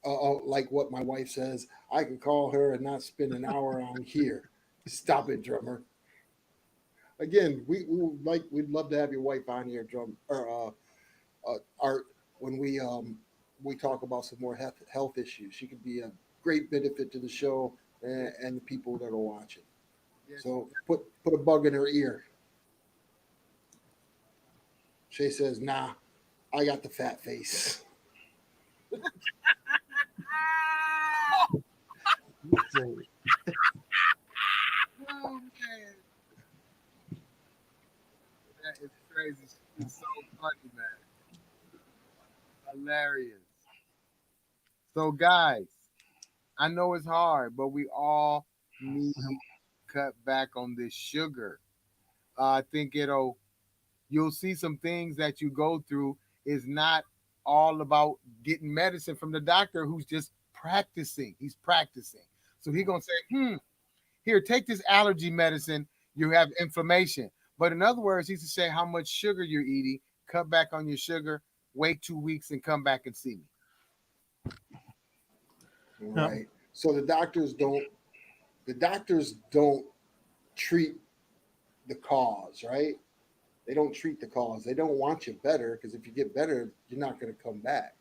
like what my wife says, I could call her and not spend an hour on here. Stop it, drummer. Again, we'd love to have your wife on here, Art, when we talk about some more health issues. She could be a great benefit to the show and the people that are watching. Yes. So put a bug in her ear. Shay says, nah, I got the fat face. Oh, man. That is crazy. hilarious. So, guys, I know it's hard, but we all need to cut back on this sugar. I think you'll see some things that you go through is not all about getting medicine from the doctor who's just practicing. He's practicing. So he's going to say, here, take this allergy medicine. You have inflammation. But in other words, he's to say how much sugar you're eating, cut back on your sugar, wait 2 weeks and come back and see me. Right. So the doctors don't treat the cause, right? They don't treat the cause. They don't want you better, because if you get better, you're not going to come back.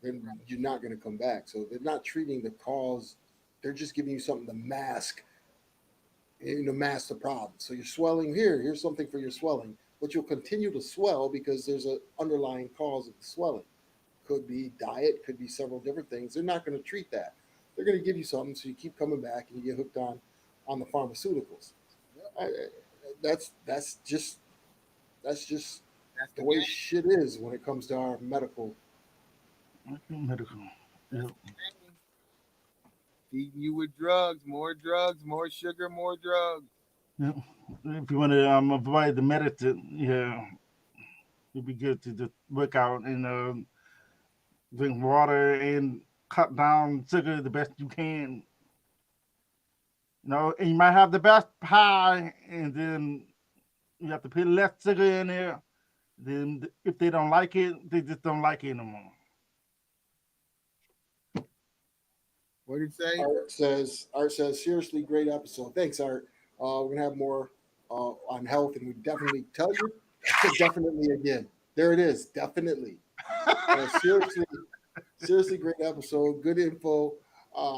Then you're not going to come back. So they're not treating the cause. They're just giving you something to mask the problem. So you're swelling here. Here's something for your swelling, but you'll continue to swell because there's an underlying cause of the swelling. Could be diet, could be several different things. They're not going to treat that. They're going to give you something so you keep coming back and you get hooked on the pharmaceuticals. That's just the way shit is when it comes to our medical. Yep. Feeding you with drugs, more sugar, more drugs. Yep. If you want to avoid the medicine, yeah, it'd be good to just work out and drink water and cut down sugar the best you can. And you might have the best pie, and then you have to put less sugar in there. Then if they don't like it, they just don't like it anymore. What did he say? Art says, seriously, great episode. Thanks, Art. We're going to have more on health, and we definitely tell you, definitely again. There it is, definitely. Seriously, great episode. Good info.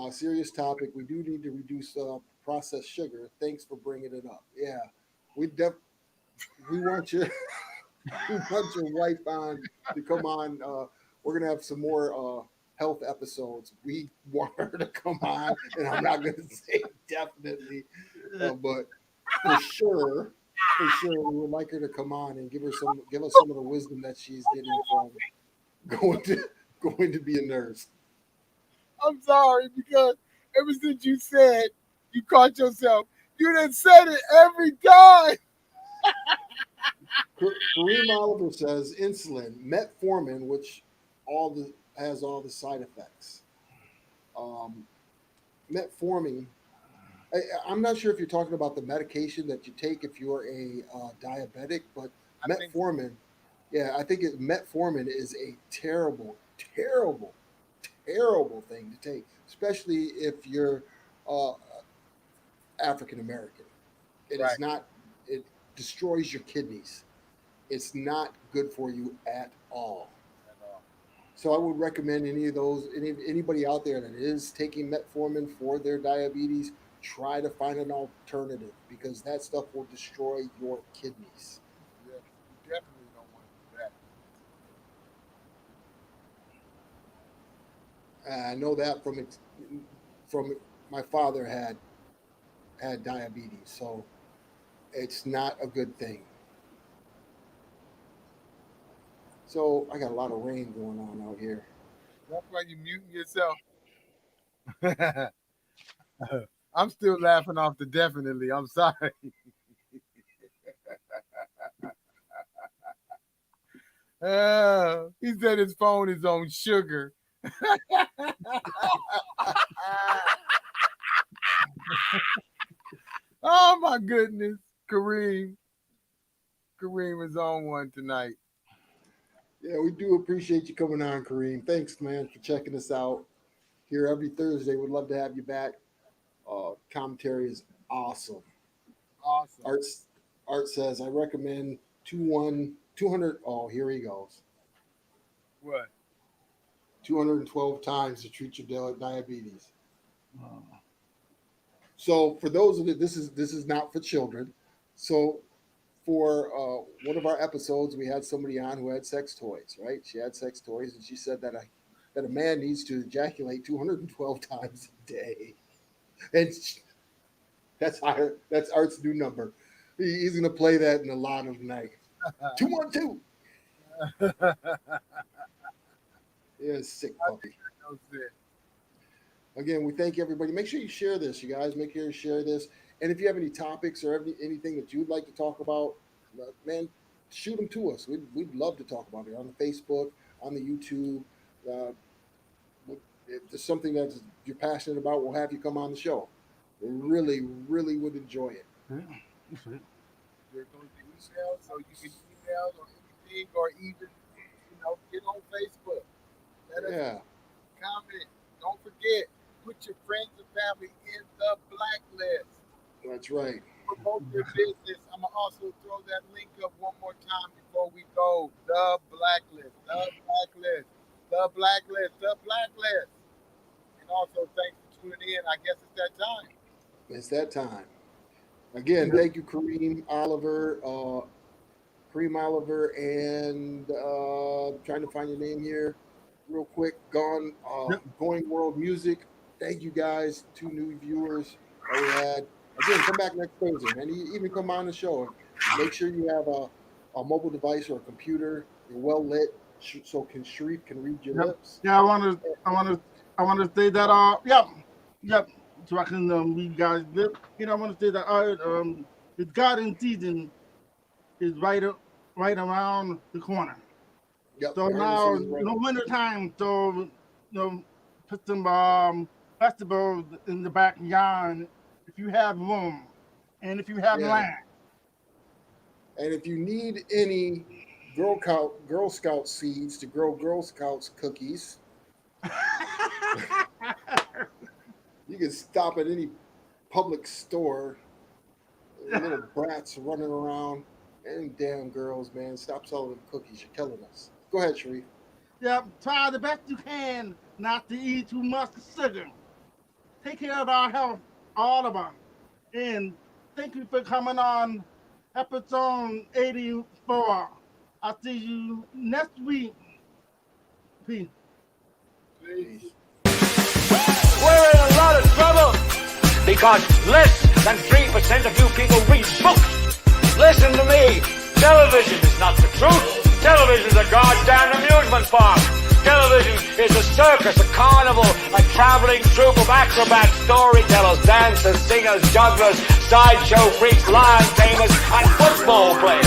Serious topic. We do need to reduce processed sugar. Thanks for bringing it up. Yeah, we want you. We want your wife on to come on. We're gonna have some more health episodes. We want her to come on, and I'm not gonna say definitely, but for sure, we would like her to come on and give us some of the wisdom that she's getting from going to be a nurse. I'm sorry, because ever since you said you caught yourself, you done said it every time. Kareem Oliver says insulin, metformin, which has all the side effects. Metformin. I'm not sure if you're talking about the medication that you take if you're a diabetic, but metformin. Yeah, I think metformin is a terrible, terrible, terrible thing to take, especially if you're African American. It is not. It destroys your kidneys. It's not good for you at all. So I would recommend anybody out there that is taking metformin for their diabetes, try to find an alternative, because that stuff will destroy your kidneys. Yeah, you definitely don't want to do that. I know that from my father had diabetes, so it's not a good thing. So I got a lot of rain going on out here. That's why you're muting yourself. I'm still laughing off the definitely. I'm sorry. He said his phone is on sugar. Oh my goodness. Kareem is on one tonight. Yeah, we do appreciate you coming on, Kareem. Thanks, man, for checking us out here every Thursday. We'd love to have you back. Commentary is awesome. Awesome. Art says, I recommend 200. Oh, here he goes. What? 212 times to treat your diabetes. So for those of you, this is not for children. So for one of our episodes, we had somebody on who had sex toys, right? She had sex toys, and she said that a man needs to ejaculate 212 times a day. And that's Art's new number. He's going to play that in the lot of the night. 212. Yeah, sick puppy. That was it. Again, we thank everybody. Make sure you share this, you guys. Make sure you share this. And if you have any topics or anything that you'd like to talk about, man, shoot them to us. We'd love to talk about it on the Facebook, on the YouTube. Uh, if there's something that you're passionate about, we'll have you come on the show. We really, really would enjoy it. There's going to be emails, so you can email or anything, or even get on Facebook. Let us comment. Don't forget, put your friends and family in the blacklist. That's right. Promote your business. I'm gonna also throw that link up one more time before we go. The blacklist. The blacklist. The blacklist. The blacklist. And also, thanks for tuning in. I guess it's that time. It's that time. Again, thank you, Kareem Oliver, and trying to find your name here real quick. Going World Music. Thank you guys, 2 new viewers that we had. Again, come back next Thursday, man. You even come on the show. Make sure you have a mobile device or a computer. You're well lit, so Sharif can read your lips. Yeah, I want to say that. Yep. So I can read you guys' lips. I want to say that the garden season is right around the corner. Yep, so now, winter time. So put some vegetables in the backyard if you have room, and if you have land. And if you need any Girl Scout seeds to grow Girl Scouts cookies, you can stop at any public store. Little brats running around. And damn girls, man, stop selling them cookies. You're killing us. Go ahead, Sharif. Yep, try the best you can not to eat too much sugar. Take care of our health, all of us. And thank you for coming on episode 84. I'll see you next week. Peace. We're in a lot of trouble because less than 3% of you people read books. Listen to me. Television is not the truth. Television is a goddamn amusement park. Television is a circus, a carnival, a traveling troupe of acrobats, storytellers, dancers, singers, jugglers, sideshow freaks, lion tamers, and football players.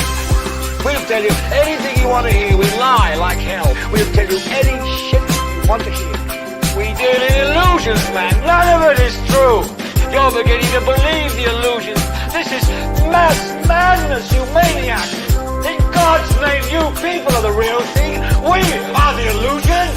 We'll tell you anything you want to hear. We lie like hell. We'll tell you any shit you want to hear. We deal in illusions, man. None of it is true. You're beginning to believe the illusions. This is mass madness, you maniacs. In God's name, you people are the real thing. We are the illusion.